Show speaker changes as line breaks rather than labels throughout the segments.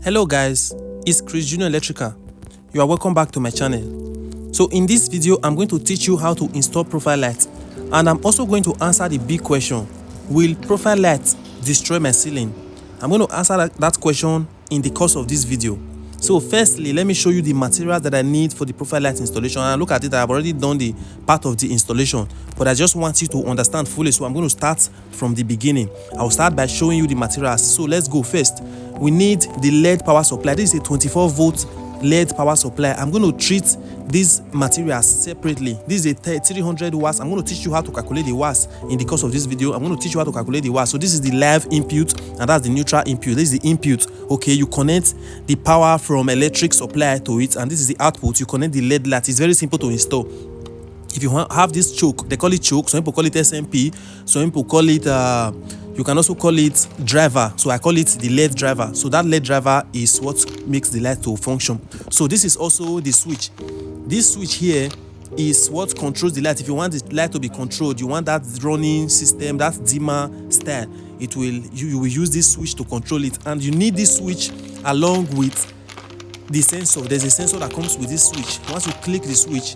Hello guys, it's Chris Junior Electrical. You are welcome back to my channel. So in this video, I'm going to teach you how to install profile light, and I'm also going to answer the big question: will profile light destroy my ceiling? I'm going to answer that question in the course of this video. So firstly, let me show you the materials that I need for the profile light installation. And look at it, I've already done the part of the installation, but I just want you to understand fully. So I'm going to start from the beginning. I'll start by showing you the materials. So let's go. First, we need the LED power supply. This is a 24-volt LED power supply. I'm going to treat these materials separately. This is a 300 watts. I'm going to teach you how to calculate the watts in the course of this video. I'm going to teach you how to calculate the watts. So this is the live input, and that's the neutral input. This is the input. Okay, you connect the power from electric supply to it, and this is the output. You connect the LED light. It's very simple to install. If you have this choke, they call it choke. Some people call it SMP. Some people call it you can also call it driver. So I call it the LED driver. So that LED driver is what makes the light to function. So this is also the switch. This switch here is what controls the light. If you want the light to be controlled, you want that running system, that dimmer style, you will use this switch to control it. And you need this switch along with the sensor. There's a sensor that comes with this switch. Once you click the switch,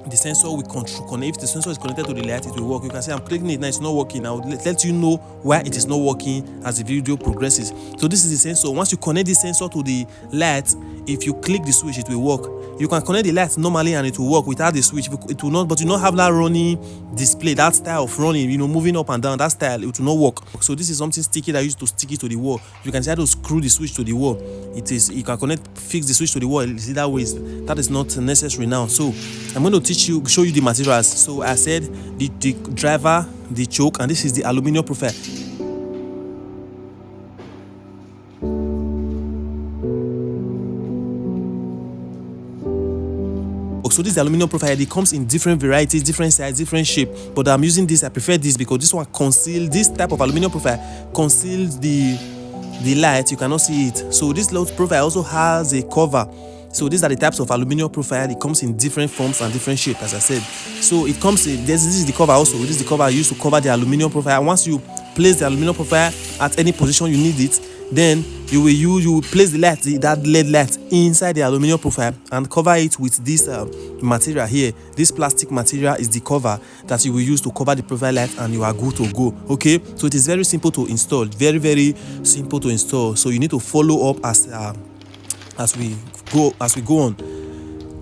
the sensor will connect. If the sensor is connected to the light, it will work. You can see I'm clicking it now, it's not working. I will let you know why it is not working as the video progresses. So this is the sensor. Once you connect the sensor to the light, if you click the switch, it will work. You can connect the light normally and it will work without the switch. It will not, but you not have that running display, that style of running, moving up and down, that style, it will not work. So this is something sticky that I used to stick it to the wall. You can see how to screw the switch to the wall. You can fix the switch to the wall. See that way, that is not necessary now. So I'm going to show you the materials. So I said the driver, the choke, and this is the aluminum profile. So this aluminum profile, it comes in different varieties, different size, different shape, but I'm using this. I prefer this because this one conceals, this type of aluminum profile conceals the light. You cannot see it. So this load profile also has a cover. So these are the types of aluminum profile. It comes in different forms and different shapes, as I said. So it comes in this is the cover also. This is the cover I use to cover the aluminum profile. Once you place the aluminum profile at any position you need it, then you will place the light, that LED light, inside the aluminum profile and cover it with this material here. This plastic material is the cover that you will use to cover the profile light, and you are good to go. Okay, so it is very simple to install, very, very simple to install. So you need to follow up as we go on.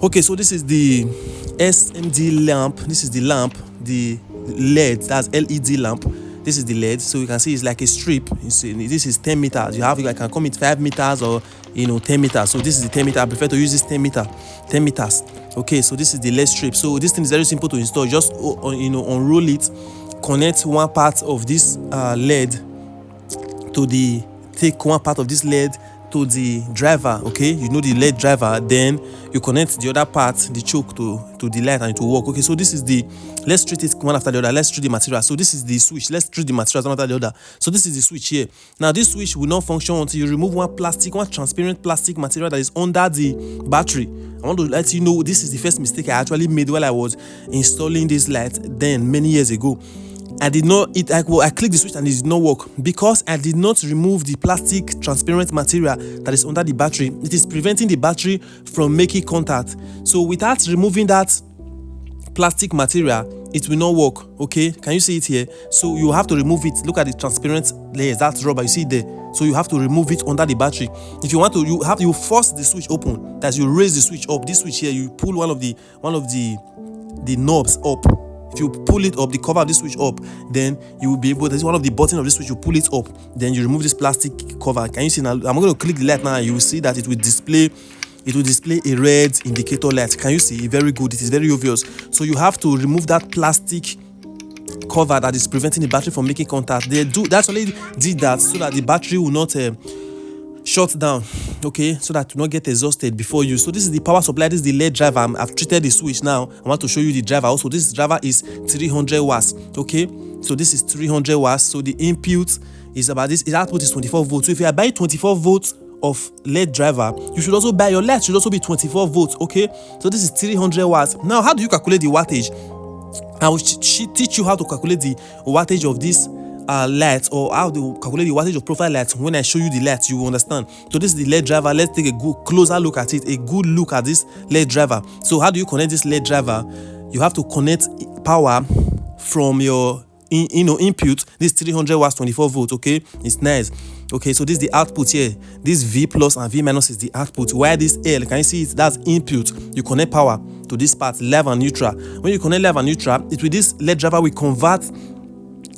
Okay, so this is the SMD lamp. This is the lamp, the LED, that's LED lamp. This is the LED. So you can see it's like a strip. This is 10 meters. I can come with 5 meters or 10 meters. So this is the 10 meter. I prefer to use this 10 meters. Okay, so this is the LED strip. So this thing is very simple to install. Just unroll it, connect one part of this LED to take one part of this LED to the driver. Okay, the LED driver, then you connect the other part, the choke, to the light, and it will work. Okay, so this is let's treat it one after the other. Let's treat the material. So this is the switch. Let's treat the materials one after the other. So this is the switch here. Now this switch will not function until you remove one transparent plastic material that is under the battery. I want to let you know this is the first mistake I actually made while I was installing this light then many years ago. I clicked the switch and it did not work because I did not remove the plastic transparent material that is under the battery. It is preventing the battery from making contact. So without removing that plastic material, it will not work. Okay, can you see it here? So you have to remove it. Look at the transparent layers, that's rubber, you see it there. So you have to remove it under the battery. If you want to, you force the switch open. That you raise the switch up. This switch here, you pull one of the knobs up. If you pull it up, the cover of this switch up, then you will be able. There's one of the buttons of this switch. You pull it up, then you remove this plastic cover. Can you see now? I'm going to click the light now. You will see that it will display a red indicator light. Can you see? Very good. It is very obvious. So you have to remove that plastic cover that is preventing the battery from making contact. They actually did that so that the battery will not shut down. Okay, so that to not get exhausted before you. So this is the power supply. This is the LED driver. I've treated the switch now. I want to show you the driver also. This driver is 300 watts. Okay, so this is 300 watts. So the input is about this. Its output is 24 volts. So if you are buying 24 volts of LED driver, you should also buy your light should also be 24 volts. Okay, so this is 300 watts. Now, how do you calculate the wattage? I will teach you how to calculate the wattage of this light, or how to calculate the wattage of profile light. When I show you the light, you will understand. So this is the LED driver. Let's take a good closer look at it, a good look at this LED driver. So how do you connect this LED driver? You have to connect power from your input. This 300 watts 24 volts. Okay, it's nice. Okay, so this is the output here. This V plus and V minus is the output. Why this L, can you see it? That's input. You connect power to this part, live and neutral. When you connect live and neutral, it with this LED driver will convert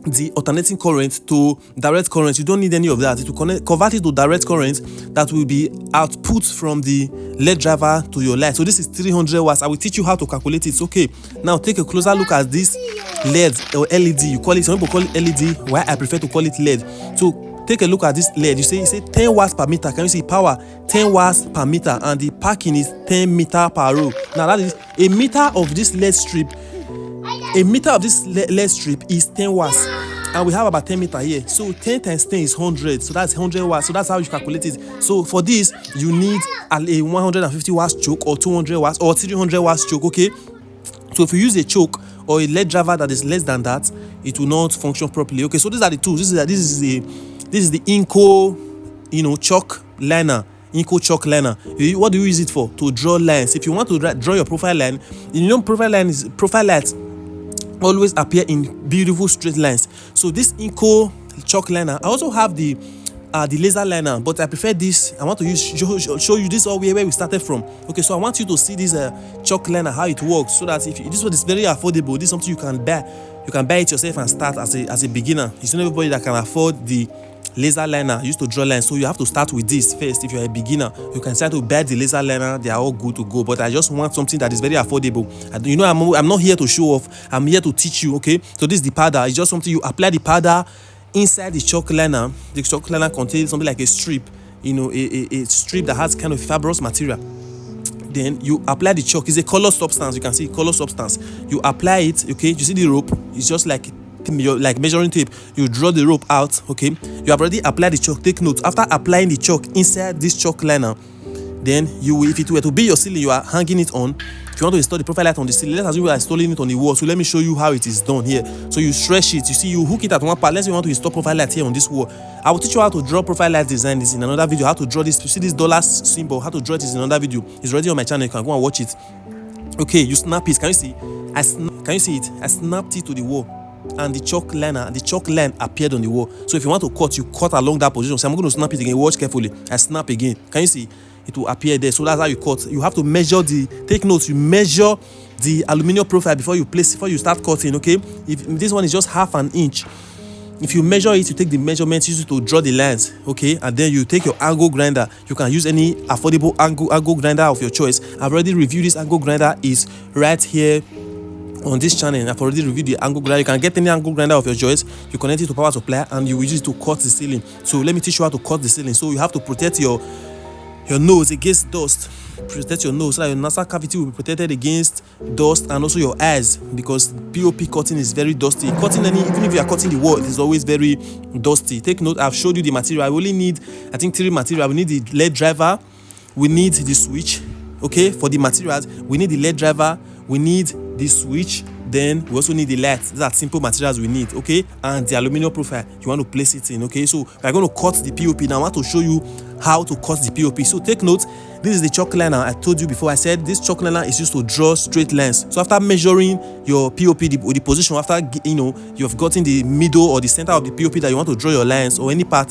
the alternating current to direct current. You don't need any of that. It will convert it to direct current that will be output from the LED driver to your light. So this is 300 watts. I will teach you how to calculate it. Okay, now take a closer look at this LED or LED. You call it, some people call it LED. Why I prefer to call it LED. So take a look at this LED. You say 10 watts per meter. Can you see power? 10 watts per meter, and the packing is 10 meter per row. Now that is a meter of this LED strip. A meter of this LED strip is 10 watts, and we have about 10 meter here. So 10 times 10 is 100. So that's 100 watts. So that's how you calculate it. So for this, you need a 150 watts choke, or 200 watts, or 300 watts choke. Okay. So if you use a choke or a LED driver that is less than that, it will not function properly. Okay. So these are the tools. This is the Inco, chalk liner. Inco chalk liner. What do you use it for? To draw lines. If you want to draw your profile line, profile lights always appear in beautiful straight lines. So this Inco chalk liner. I also have the laser liner, but I prefer this. I want to show you this all where we started from. Okay, so I want you to see this chalk liner, how it works, so that if this one is very affordable, this is something you can buy. You can buy it yourself and start as a beginner. It's not everybody that can afford the laser liner used to draw lines, so you have to start with this first. If you're a beginner, you can start to buy the laser liner. They are all good to go, but I just want something that is very affordable. I'm not here to show off. I'm here to teach you. Okay, so this is the powder. It's just something you apply the powder inside the chalk liner. The chalk liner contains something like a strip, a strip that has kind of fibrous material. Then you apply the chalk. It's a color substance. You can see color substance. You apply it. Okay, you see the rope. It's just like measuring tape. You draw the rope out. Okay, you have already applied the chalk. Take note, after applying the chalk inside this chalk liner, then if it were to be your ceiling, you are hanging it on. If you want to install the profile light on the ceiling, let's assume you are installing it on the wall. So let me show you how it is done here. So you stretch it. You see, you hook it at one part. Let's say you want to install profile light here on this wall. I will teach you how to draw profile light design. This in another video. How to draw this. You see this dollar symbol. How to draw it is in another video. It's already on my channel. You can go and watch it. Okay, you snap it. Can you see? Can you see it? I snapped it to the wall, and the chalk line appeared on the wall. So if you want to cut, you cut along that position. So I'm going to snap it again. Watch carefully. I snap again. Can you see? It will appear there. So that's how you cut. You have to measure take notes. You measure the aluminum profile before you start cutting. Okay, if this one is just half an inch, if you measure it, you take the measurements, use it to draw the lines. Okay, and then you take your angle grinder. You can use any affordable angle grinder of your choice. I've already reviewed this angle grinder. Is right here on this channel. I've already reviewed the angle grinder. You can get any angle grinder of your choice. You connect it to power supply, and you will use it to cut the ceiling. So let me teach you how to cut the ceiling. So you have to protect your nose against dust. Protect your nose so that your nasal cavity will be protected against dust, and also your eyes, because POP cutting is very dusty. Even if you are cutting the wall, it is always very dusty. Take note, I've showed you the material. I only need, I think, 3 material. We need the LED driver, we need the switch. Okay, for the materials, we need the LED driver, we need the switch, then we also need the light. These are simple materials we need. Okay, and the aluminum profile you want to place it in. Okay, so we're going to cut the POP now. I want to show you how to cut the POP. So take note, this is the chalk liner. I told you before, I said this chalk liner is used to draw straight lines. So after measuring your POP, the position, after you've gotten the middle or the center of the POP that you want to draw your lines or any part.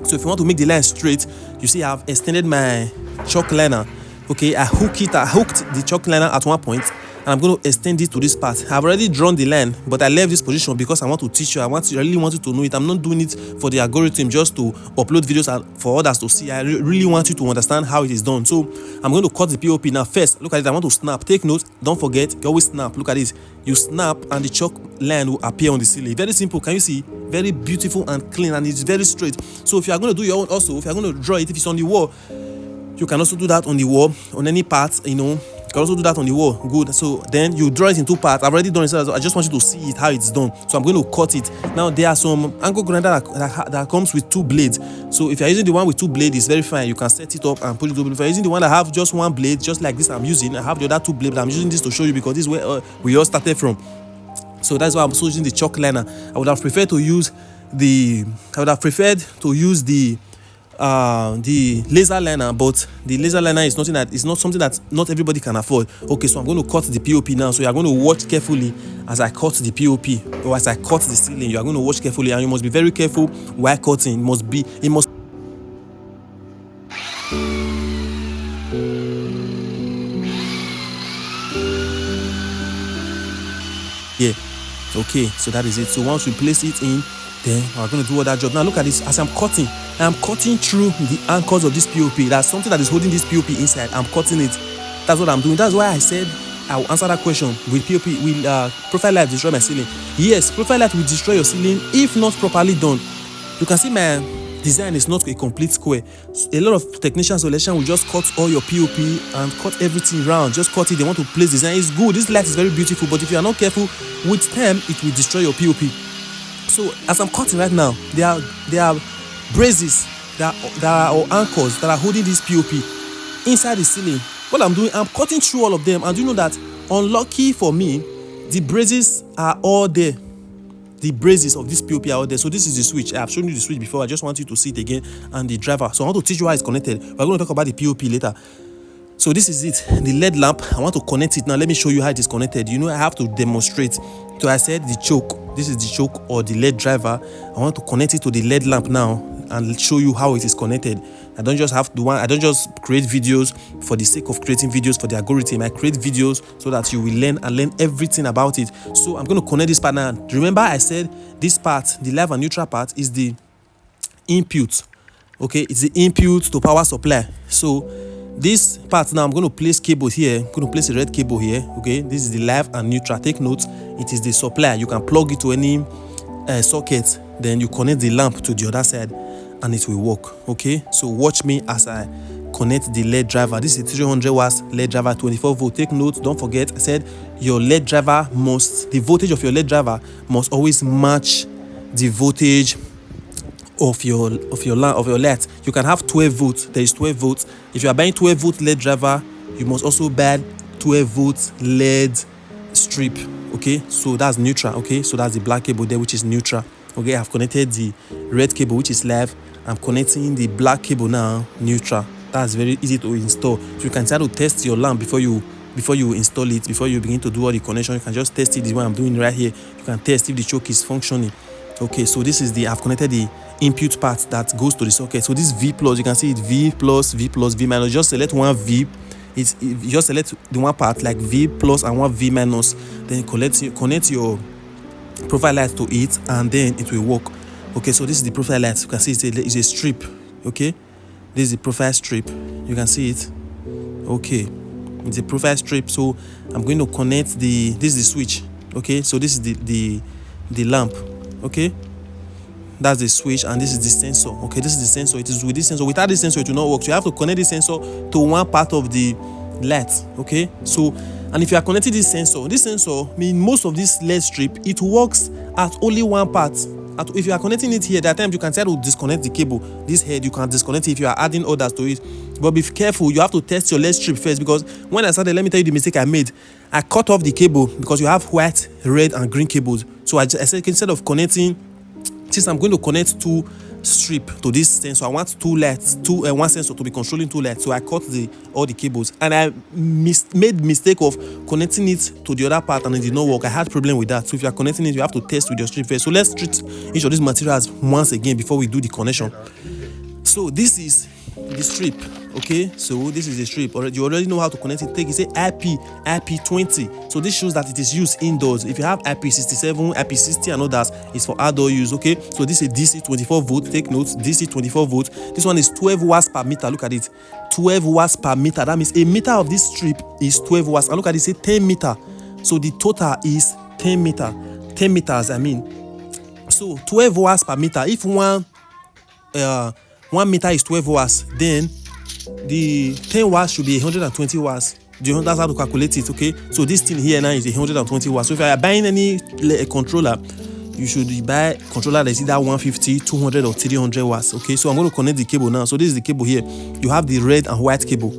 So if you want to make the line straight, you see I've extended my chalk liner. Okay, I hooked the chalk liner at one point, and I'm going to extend it to this part. I've already drawn the line, but I left this position because I want to teach you. I really want you to know it. I'm not doing it for the algorithm just to upload videos for others to see. I really want you to understand how it is done. So I'm going to cut the POP now. First, look at it. I want to snap. Take note. Don't forget. You always snap. Look at this. You snap, and the chalk line will appear on the ceiling. Very simple. Can you see? Very beautiful and clean, and it's very straight. So if you are going to do your own, also, if you are going to draw it, if it's on the wall, you can also do that on the wall, on any part, you can also do that on the wall. Good. So then you draw it in 2 parts. I've already done it, so I just want you to see it, how it's done. So I'm going to cut it. Now there are some angle grinder that comes with 2 blades. So if you're using the one with 2 blades, it's very fine. You can set it up and put it over. If you're using the one that have just 1 blade, just like this I'm using, I have the other 2 blades. I'm using this to show you because this is where we all started from. So that's why I'm also using the chalk liner. I would have preferred to use the laser liner, but the laser liner is not something that not everybody can afford. Okay, so I'm going to cut the POP now. So you are going to watch carefully as I cut the POP, or as I cut the ceiling. You are going to watch carefully, and you must be very careful while cutting. It must yeah. Okay, so that is it. So once we place it in, then we're going to do all that job. Now look at this. As I'm cutting through the anchors of this POP. That's something that is holding this POP inside. I'm cutting it. That's what I'm doing. That's why I said I will answer that question. Will POP, will Profile Light destroy my ceiling? Yes, Profile Light will destroy your ceiling if not properly done. You can see my design is not a complete square. A lot of technicians or electricians will just cut all your POP and cut everything round. Just cut it. They want to place design. It's good. This light is very beautiful, but if you are not careful with time, it will destroy your POP. So as I'm cutting right now, there are braces that are or anchors that are holding this POP inside the ceiling. What I'm doing, I'm cutting through all of them, and you know that, unlucky for me, the braces are all there. The braces of this POP are all there. So this is the switch. I have shown you the switch before. I just want you to see it again, and the driver. So I want to teach you how it's connected. We're going to talk about the POP later. So this is it, the LED lamp. I want to connect it now. Let me show you how it is connected. You know, I have to demonstrate. So I said the choke. This is the choke or the LED driver. I want to connect it to the LED lamp now and show you how it is connected. I don't just create videos for the sake of creating videos for the algorithm. I create videos so that you will learn everything about it. So I'm going to connect this part now. Remember, I said this part, the live and neutral part, is the input. Okay, it's the input to power supply. So this part now, I'm going to place cable here. I'm going to place a red cable here. Okay, this is the live and neutral. Take note, it is the supply. You can plug it to any socket, then you connect the lamp to the other side and it will work. Okay, so watch me as I connect the LED driver. This is a 300 watts LED driver, 24 volt. Take note, don't forget, I said your LED driver the voltage of your LED driver must always match the voltage of your LED. You can have 12 volts. There is 12 volts. If you are buying 12 volt LED driver, you must also buy 12 volt LED strip. Okay, so that's neutral. Okay, so that's the black cable there, which is neutral. Okay, I've connected the red cable, which is live. I'm connecting the black cable now, neutral. That's very easy to install. So you can try to test your lamp before you install it. Before you begin to do all the connection, you can just test it. This is what I'm doing right here. You can test if the choke is functioning. Okay, so this is I've connected the input part that goes to the socket. So this V plus, you can see it V plus, V plus, V minus. Just select one V. You just select the one part like V plus and one V minus. Then connect your profile light to it, and then it will work. Okay, so this is the profile light. You can see it's a strip. Okay, this is the profile strip. You can see it. Okay, it's a profile strip. So I'm going to connect this is the switch. Okay, so this is the lamp. Okay, that's the switch, and this is the sensor. Okay, this is the sensor. It is with this sensor. Without this sensor, it will not work. So you have to connect this sensor to one part of the light. Okay, so, and if you are connecting this sensor, mean most of this LED strip, it works at only one part. If you are connecting it here, there are times you can try to disconnect the cable. This head, you can disconnect it if you are adding others to it. But be careful, you have to test your LED strip first, because when I started, let me tell you the mistake I made. I cut off the cable because you have white, red, and green cables. So I said, instead of connecting, since I'm going to connect two strip to this sensor, I want one sensor to be controlling two lights. So I cut all the cables, and I made mistake of connecting it to the other part, and it did not work. I had problem with that. So if you are connecting it, you have to test with your strip first. So let's treat each of these materials once again before we do the connection. So this is the strip. Okay, so this is the strip. You already know how to connect it. Take it, say IP20. So this shows that it is used indoors. If you have IP67, IP60 and others, it's for outdoor use. Okay, so this is DC 24 volt. Take note, DC 24 volt. This one is 12 watts per meter. Look at it, 12 watts per meter. That means a meter of this strip is 12 watts. And look at it, say 10 meter. So the total is 10 meter. 10 meters, I mean. So 12 watts per meter. If one meter is 12 watts, then the 10 watts should be 120 watts. That's how to calculate it. Okay, so this thing here now is 120 watts. So if you are buying any controller, you should buy a controller that is either 150, 200 or 300 watts. Okay, so I'm going to connect the cable now. So this is the cable here. You have the red and white cable.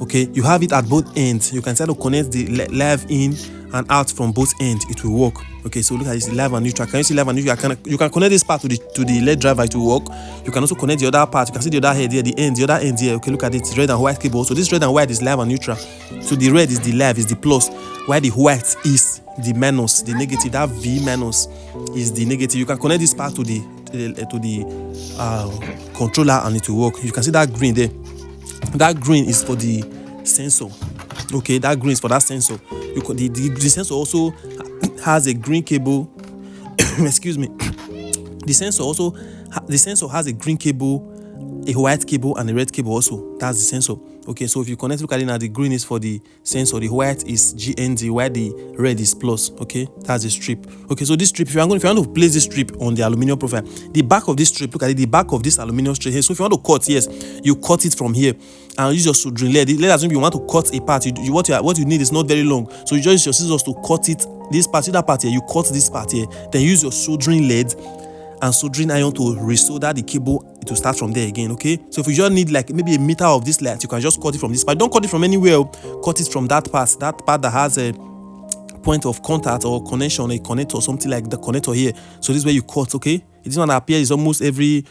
Okay, you have it at both ends. You can try to connect the live in and out from both ends. It will work. Okay, so look at this, live and neutral. Can you see live and neutral? You can connect this part to the LED driver. It will work. You can also connect the other part. You can see the other head here, the other end here. Okay, look at it, red and white cable. So this red and white is live and neutral. So the red is the live, is the plus, while the white is the minus, the negative. That V minus is the negative. You can connect this part to the controller and it will work. You can see that green there. That green is for the sensor. Okay, that green is for that sensor. The sensor also has a green cable. Excuse me. The sensor has a green cable, a white cable, and a red cable also. That's the sensor. Okay, so if you connect, look at it now, the green is for the sensor, the white is GND, while the red is plus. Okay, that's the strip. Okay, so this strip, if you want to place this strip on the aluminum profile, the back of this strip, look at it, the back of this aluminum strip here. So if you want to cut, yes, you cut it from here and use your soldering lead. Let's assume you want to cut a part. What you need is not very long, so you just use your scissors to cut it. This part, see that part here, you cut this part here, then use your soldering lead and soldering iron to resolder the cable to start from there again. Okay, so if you just need like maybe a meter of this light, you can just cut it from this part. Don't cut it from anywhere. Cut it from that part that has a point of contact or connection, a connector or something like the connector here. So this is where you cut. Okay, this one appears almost every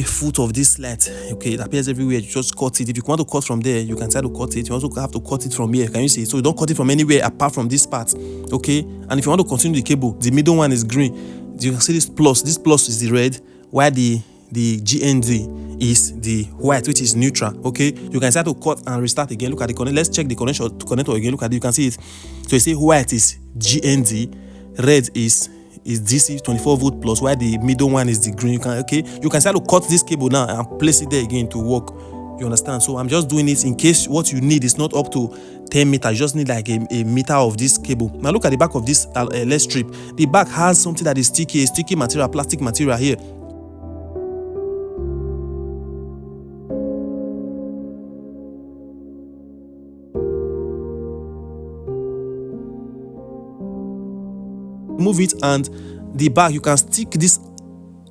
foot of this light. Okay, it appears everywhere. You just cut it. If you want to cut from there, you can try to cut it. You also have to cut it from here. Can you see? So you don't cut it from anywhere apart from this part. Okay, and if you want to continue the cable, the middle one is green. You can see this plus is the red, while the GND is the white, which is neutral. Okay, you can start to cut and restart again. Look at the connector. Let's check the connector again. Look at it. You can see it. So you say white is GND, red is DC 24 volt plus, while the middle one is the green. You can start to cut this cable now and place it there again to work. You understand? So I'm just doing it in case what you need is not up to 10 meters. You just need like a meter of this cable. Now look at the back of this LED strip. The back has something that is sticky, a sticky material, plastic material here. Move it, and the back, you can stick this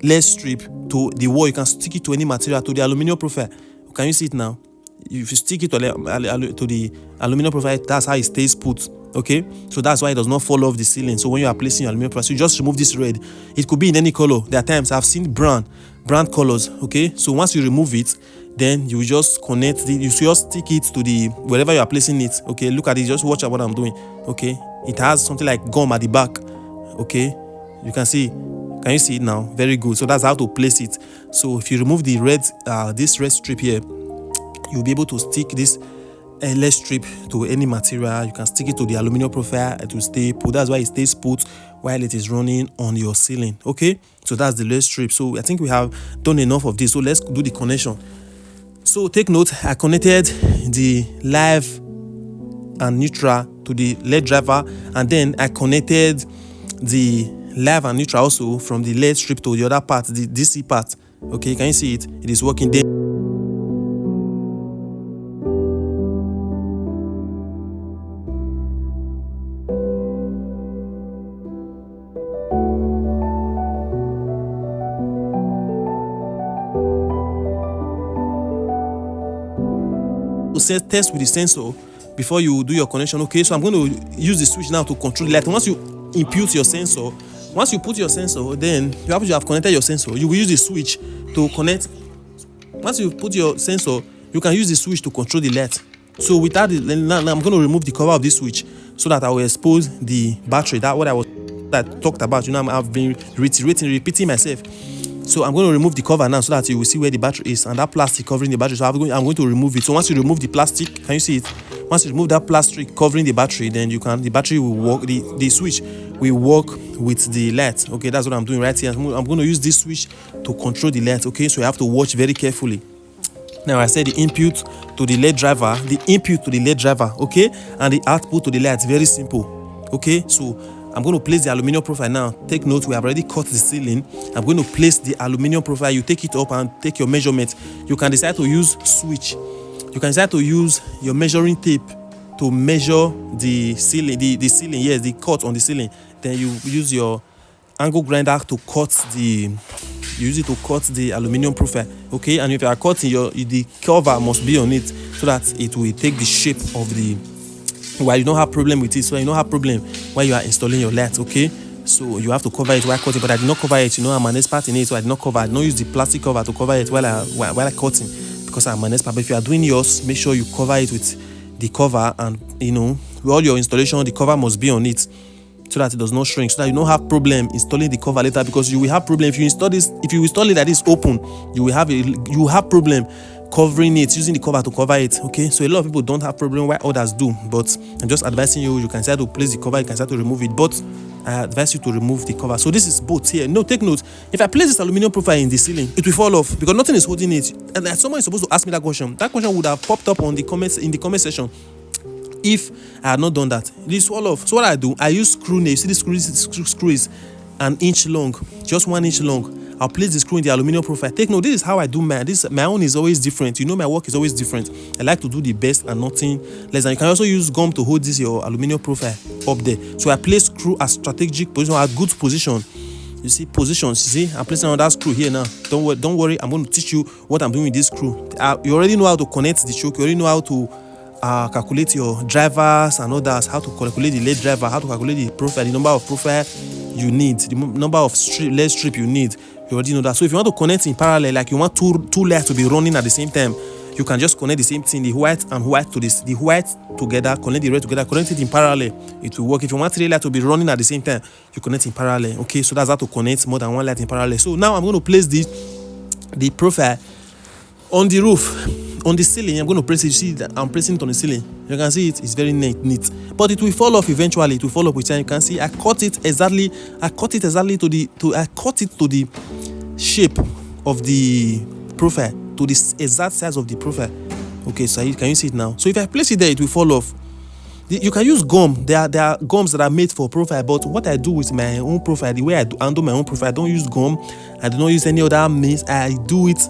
LED strip to the wall. You can stick it to any material, to the aluminum profile. Can you see it now? If you stick it to the aluminum profile, that's how it stays put. Okay, so that's why it does not fall off the ceiling. So when you are placing your aluminum profile, you just remove this red. It could be in any color. There are times I've seen brown colors. Okay, so once you remove it, then you just connect you just stick it to the wherever you are placing it. Okay, look at it. Just watch what I'm doing. Okay, it has something like gum at the back. Okay, you can see. Can you see it now? Very good. So that's how to place it. So if you remove the red, this red strip here, you'll be able to stick this LED strip to any material. You can stick it to the aluminum profile to stay put. That's why it stays put while it is running on your ceiling. Okay, so that's the LED strip. So I think we have done enough of this. So let's do the connection. So take note, I connected the live and neutral to the LED driver, and then I connected the live and neutral also from the LED strip to the other part, the DC part. Okay, can you see it? It is working there. To test with the sensor before you do your connection. Okay, so I'm going to use the switch now to control the light. Once you input your sensor, once you put your sensor, then you have connected your sensor. You will use the switch to connect. Once you put your sensor, you can use the switch to control the light. So without now I'm going to remove the cover of this switch so that I will expose the battery. That's what I talked about. You know, I've been repeating myself. So I'm going to remove the cover now so that you will see where the battery is, and that plastic covering the battery. So I'm going to remove it. So once you remove the plastic, can you see it? Once you remove that plastic covering the battery, then the battery will work. The switch will work with the light. Okay, that's what I'm doing right here. I'm going to use this switch to control the light. Okay, so you have to watch very carefully. Now I said the input to the LED driver, okay, and the output to the light. Very simple. Okay, so I'm going to place the aluminum profile now. Take note, we have already cut the ceiling. I'm going to place the aluminum profile. You take it up and take your measurement. You can decide to use switch. You can decide to use your measuring tape to measure the ceiling, the ceiling, yes, the cut on the ceiling. Then you use your angle grinder to cut the you use it to cut the aluminum profile, okay? And if you are cutting, the cover must be on it so that it will take the shape of the, while you don't have problem with it, so you don't have problem while you are installing your light, okay? So you have to cover it while cutting, but I did not cover it. I'm an expert in it, so I did not cover. I did not use the plastic cover to cover it while I cutting, because I'm an expert. But if you are doing yours, make sure you cover it with the cover, and with all your installation, the cover must be on it so that it does not shrink, so that you don't have problem installing the cover later, because you will have problem if you install it that is open, you will have problem covering it, using the cover to cover it, okay? So a lot of people don't have problem while others do, but I'm just advising you can start to place the cover, you can start to remove it, but I advise you to remove the cover. So this is both here. No, take note, if I place this aluminum profile in the ceiling, it will fall off because nothing is holding it. And someone is supposed to ask me that question would have popped up on the comments, in the comment section, if I had not done that. This fall off. So what I do, I use screw nail. You see, this screw is an inch long, just 1 inch long. I'll place the screw in the aluminum profile. Take note, this is how I do mine. My own is always different. My work is always different. I like to do the best and nothing less. And you can also use gum to hold your aluminum profile up there. So I place screw at strategic position, at good position. You see, positions. You see, I'm placing another screw here now. Don't worry. I'm going to teach you what I'm doing with this screw. You already know how to connect the choke. You already know how to calculate your drivers and others, how to calculate the lead driver, how to calculate the profile, the number of profile you need, the number of lead strip you need. You already know that. So if you want to connect in parallel, like you want two layers to be running at the same time, you can just connect the same thing, the white and white to this, the white together, connect the red together, connect it in parallel. It will work. If you want 3 lights to be running at the same time, you connect in parallel. Okay, so that's how to connect more than 1 light in parallel. So now I'm going to place the profile on the roof, on the ceiling. I'm going to place it. You see that I'm placing it on the ceiling. You can see it's very neat, but it will fall off eventually. It will fall off with time. You can see I cut it exactly to the shape of the profile, to the exact size of the profile. Okay, so can you see it now? So if I place it there, it will fall off. You can use gum. There are gums that are made for profile, but what I do with my own profile, the way I handle my own profile, I don't use gum. I do not use any other means. I do it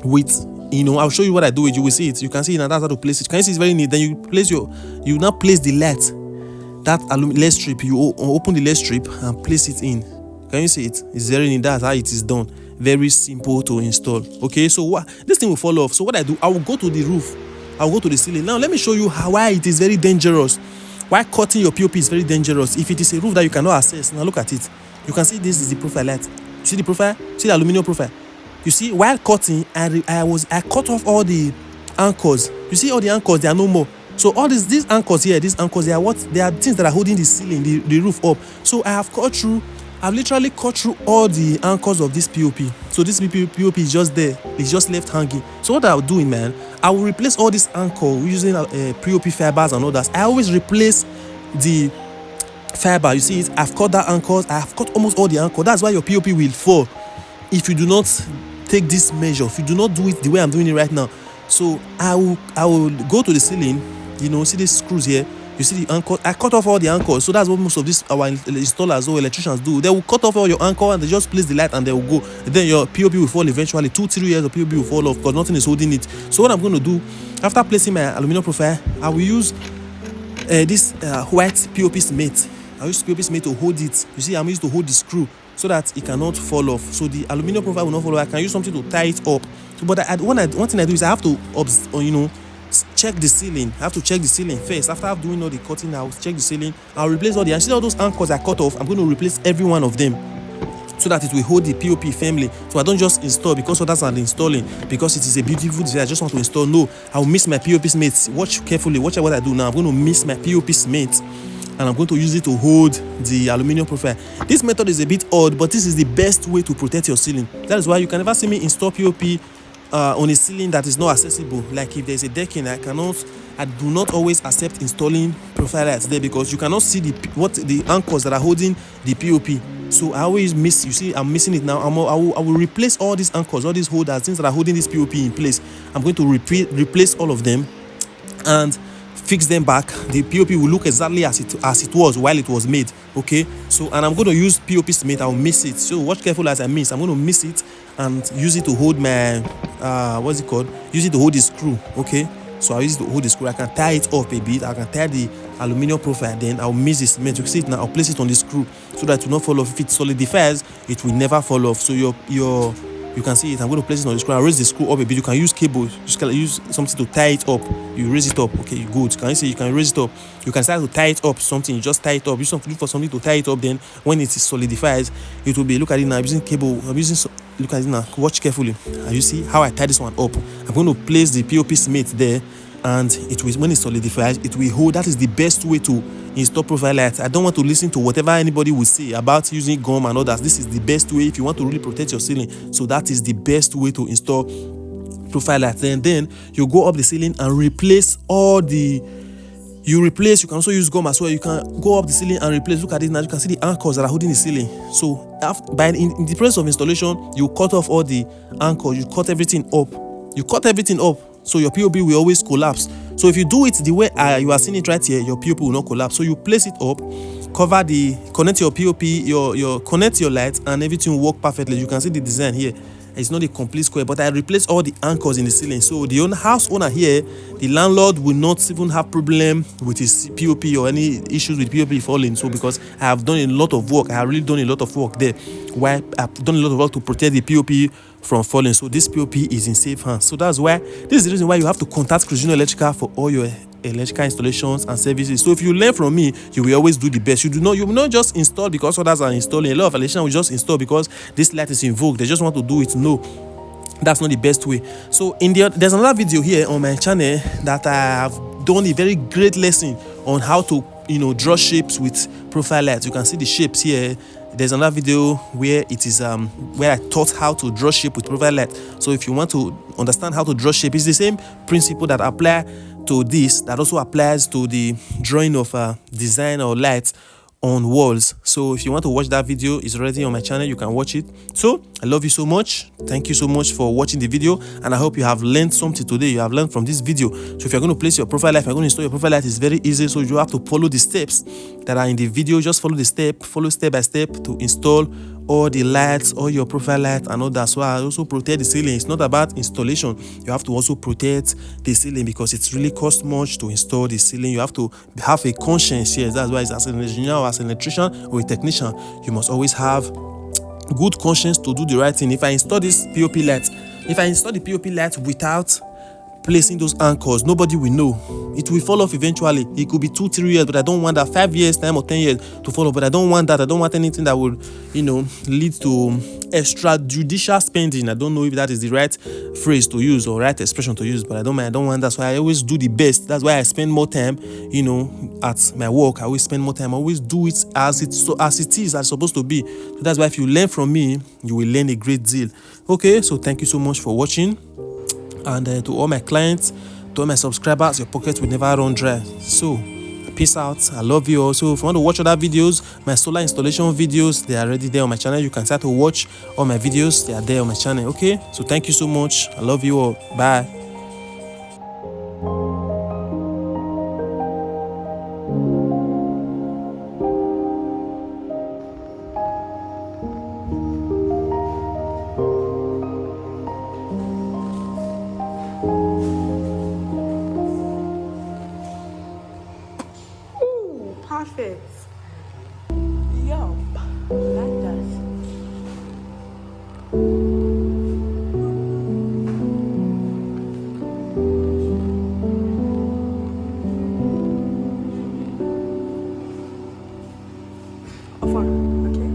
with, I'll show you what I do with. You will see it. You can see it, and that's how to place it. Can you see it's very neat? Then you now place the light, that LED strip. You open the LED strip and place it in. Can you see it? It's very neat. That's how it is done. Very simple to install. Okay, so this thing will fall off. So what I do, I will go to the roof. I'll go to the ceiling. Now let me show you why it is very dangerous. Why cutting your POP is very dangerous. If it is a roof that you cannot access, now look at it. You can see this is the profile light. You see the profile? See the aluminum profile? You see, while cutting, I cut off all the anchors. You see all the anchors, they are no more. So all these anchors here, they are things that are holding the ceiling, the roof up. So I've literally cut through all the anchors of this POP. So this POP is just there. It's just left hanging. So what I'll do, man, I will replace all this anchor using POP fibers and others. I always replace the fiber. You see it? I've cut that anchors. I've cut almost all the anchors. That's why your POP will fall if you do not take this measure. If you do not do it the way I'm doing it right now. So I will go to the ceiling. See these screws here. You see the anchor? I cut off all the anchors. So that's what most of our installers or electricians do. They will cut off all your anchor and they just place the light and they will go. And then your POP will fall eventually. 2-3 years of POP will fall off because nothing is holding it. So what I'm going to do, after placing my aluminum profile, I will use this white POP mate. I use POP mate to hold it. You see, I'm used to hold the screw so that it cannot fall off. So the aluminum profile will not fall off. I can use something to tie it up. So, but one thing I do is I have to, check the ceiling. I have to check the ceiling first. After doing all the cutting, I'll check the ceiling. I'll replace all those anchors I cut off. I'm going to replace every one of them so that it will hold the POP firmly. So I don't just install because others are installing because it is a beautiful device. I just want to install. No, I'll mix my POP mates. Watch carefully. Watch what I do now. I'm going to mix my POP mates and I'm going to use it to hold the aluminum profile. This method is a bit odd, but this is the best way to protect your ceiling. That is why you can never see me install POP on a ceiling that is not accessible. Like if there's a decking, I do not always accept installing profile lights there because you cannot see the anchors that are holding the POP. So I always miss. You see, I'm missing it now. I will replace all these anchors, all these holders, things that are holding this POP in place. I'm going to replace all of them and fix them back. The POP will look exactly as it was while it was made. Okay, so and I'm going to use POP cement. I'll mix it. So watch careful as I mix. I'm going to mix it and use it to hold my what's it called? Use it to hold the screw. Okay, So I use to hold the screw. I can tie it up a bit. I can tie the aluminum profile, then I'll mix the cement. You can see it now. I'll place it on the screw so that it will not fall off. If it solidifies, it will never fall off. So you can see it. I'm going to place it on the screw. I'll raise the screw up a bit. You can use cable. You just can use something to tie it up. You raise it up. Okay, good. Can you see? You can raise it up. You can start to tie it up. Something. You just tie it up. You look for something to tie it up. Then when it solidifies, it will be. Look at it now. I'm using cable. Look at it now. Watch carefully. And you see how I tie this one up. I'm going to place the POP cement there, and it will, when it solidifies, it will hold. That is the best way to install profile lights. I don't want to listen to whatever anybody will say about using gum and others. This is the best way if you want to really protect your ceiling. So that is the best way to install profile lights. And then you go up the ceiling and replace all the you can also use gum as well. You can go up the ceiling and replace. Look at it now. You can see the anchors that are holding the ceiling. So in the process of installation, you cut off all the anchors. You cut everything up. So your POP will always collapse. So if you do it the way you are seeing it right here, your POP will not collapse. So you place it up, connect your POP, connect your lights, and everything will work perfectly. You can see the design here. It's not a complete square, but I replaced all the anchors in the ceiling. So the house owner here, the landlord, will not even have problem with his POP or any issues with POP falling. So because I have done a lot of work, I have really done a lot of work there. Why I've done a lot of work to protect the POP from falling. So this POP is in safe hands. So that's why this is the reason why you have to contact Cruisino Electrical for all your electrical installations and services. So if you learn from me, you will always do the best. You will not just install because others are installing. A lot of electricians will just install because this light is in vogue. They just want to do it. No, that's not the best way. So there's another video here on my channel that I have done a very great lesson on how to draw shapes with profile lights. You can see the shapes here. There's another video where it is where I taught how to draw shape with profile light. So if you want to understand how to draw shape, it's the same principle that apply to this that also applies to the drawing of design or light on walls. So if you want to watch that video, it's already on my channel. You can watch it. So I love you so much. Thank you so much for watching the video, and I hope you have learned something today. You have learned from this video. So if you're going to place your profile light, if you're going to install your profile light, it's very easy. So you have to follow the steps that are in the video. Just follow step by step to install all the lights, all your profile light and all that. So I also protect the ceiling. It's not about installation. You have to also protect the ceiling because it's really cost much to install the ceiling. You have to have a conscience here. That's why as an engineer or as an electrician or a technician, you must always have good conscience to do the right thing. If I install this POP light, if I install the POP light without placing those anchors, nobody will know. It will fall off eventually. It could be 2-3 years, but I don't want that 5 years time or 10 years to fall off. But I don't want that. I don't want anything that would lead to extrajudicial spending. I don't know if that is the right phrase to use or right expression to use, but I don't want that. So I always do the best. That's why I spend more time at my work. I always spend more time. I always do it as it's supposed to be. So that's why if you learn from me, you will learn a great deal. Okay, so thank you so much for watching. And to all my clients, to all my subscribers, your pocket will never run dry. So peace out. I love you. Also, if you want to watch other videos, my solar installation videos, they are already there on my channel. You can start to watch all my videos. They are there on my channel. Okay, so thank you so much. I love you all. Bye.
Perfect. Yup. Like that. Offer. Okay.